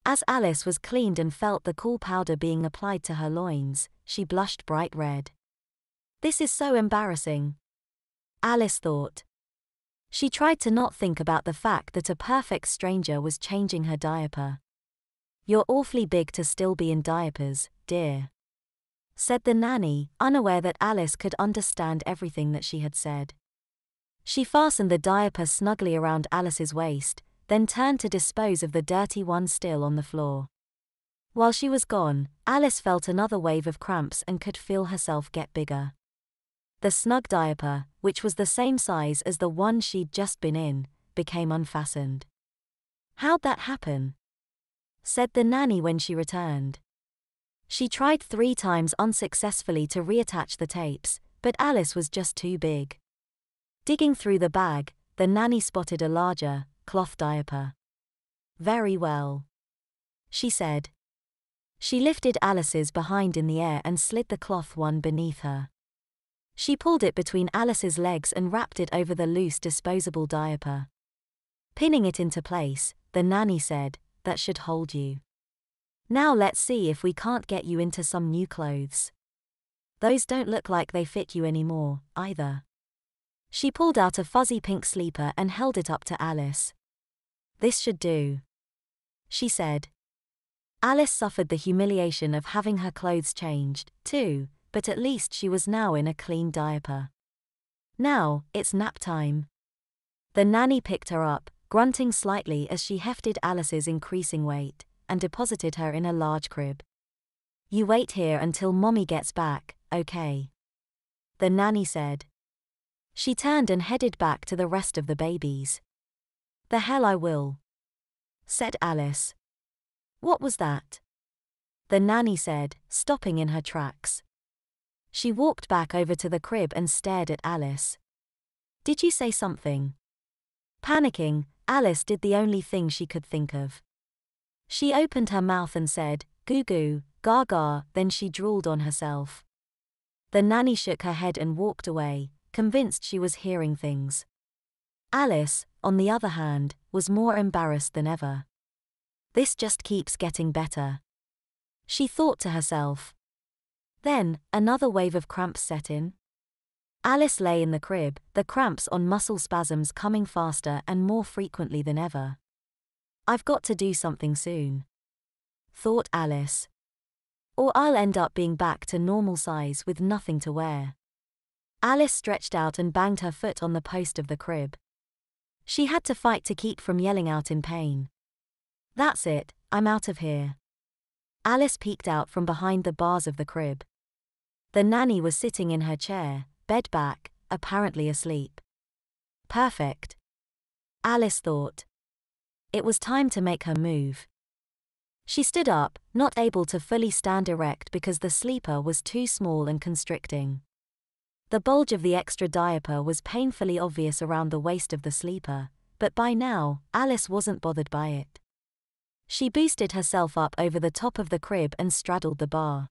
As Alice was cleaned and felt the cool powder being applied to her loins, she blushed bright red. This is so embarrassing, Alice thought. She tried to not think about the fact that a perfect stranger was changing her diaper. You're awfully big to still be in diapers, dear, said the nanny, unaware that Alice could understand everything that she had said. She fastened the diaper snugly around Alice's waist, then turned to dispose of the dirty one still on the floor. While she was gone, Alice felt another wave of cramps and could feel herself get bigger. The snug diaper, which was the same size as the one she'd just been in, became unfastened. How'd that happen? Said the nanny when she returned. She tried 3 times unsuccessfully to reattach the tapes, but Alice was just too big. Digging through the bag, the nanny spotted a larger, cloth diaper. Very well, she said. She lifted Alice's behind in the air and slid the cloth one beneath her. She pulled it between Alice's legs and wrapped it over the loose disposable diaper. Pinning it into place, the nanny said, "That should hold you. Now let's see if we can't get you into some new clothes. Those don't look like they fit you anymore, either." She pulled out a fuzzy pink sleeper and held it up to Alice. "This should do," she said. Alice suffered the humiliation of having her clothes changed, too, but at least she was now in a clean diaper. "Now, it's nap time." The nanny picked her up, grunting slightly as she hefted Alice's increasing weight, and deposited her in a large crib. "You wait here until Mommy gets back, okay?" the nanny said. She turned and headed back to the rest of the babies. "The hell I will," said Alice. "What was that?" the nanny said, stopping in her tracks. She walked back over to the crib and stared at Alice. "Did you say something?" Panicking, Alice did the only thing she could think of. She opened her mouth and said, "Goo goo, gaga," then she drooled on herself. The nanny shook her head and walked away, convinced she was hearing things. Alice, on the other hand, was more embarrassed than ever. "This just keeps getting better," she thought to herself. Then, another wave of cramps set in. Alice lay in the crib, the cramps on muscle spasms coming faster and more frequently than ever. "I've got to do something soon," thought Alice. "Or I'll end up being back to normal size with nothing to wear." Alice stretched out and banged her foot on the post of the crib. She had to fight to keep from yelling out in pain. "That's it, I'm out of here." Alice peeked out from behind the bars of the crib. The nanny was sitting in her chair, bed back, apparently asleep. Perfect, Alice thought. It was time to make her move. She stood up, not able to fully stand erect because the sleeper was too small and constricting. The bulge of the extra diaper was painfully obvious around the waist of the sleeper, but by now, Alice wasn't bothered by it. She boosted herself up over the top of the crib and straddled the bar.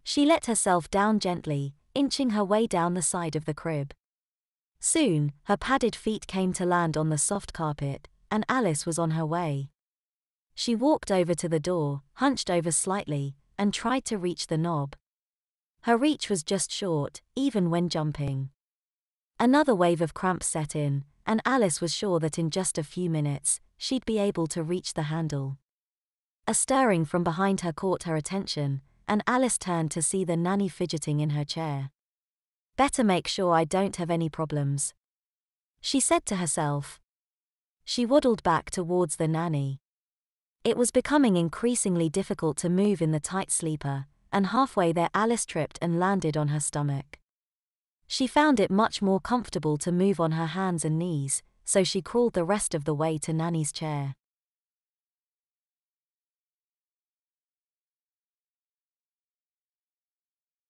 She let herself down gently, inching her way down the side of the crib. Soon, her padded feet came to land on the soft carpet, and Alice was on her way. She walked over to the door, hunched over slightly, and tried to reach the knob. Her reach was just short, even when jumping. Another wave of cramps set in, and Alice was sure that in just a few minutes, she'd be able to reach the handle. A stirring from behind her caught her attention, and Alice turned to see the nanny fidgeting in her chair. "Better make sure I don't have any problems," she said to herself. She waddled back towards the nanny. It was becoming increasingly difficult to move in the tight sleeper, and halfway there Alice tripped and landed on her stomach. She found it much more comfortable to move on her hands and knees, so she crawled the rest of the way to Nanny's chair.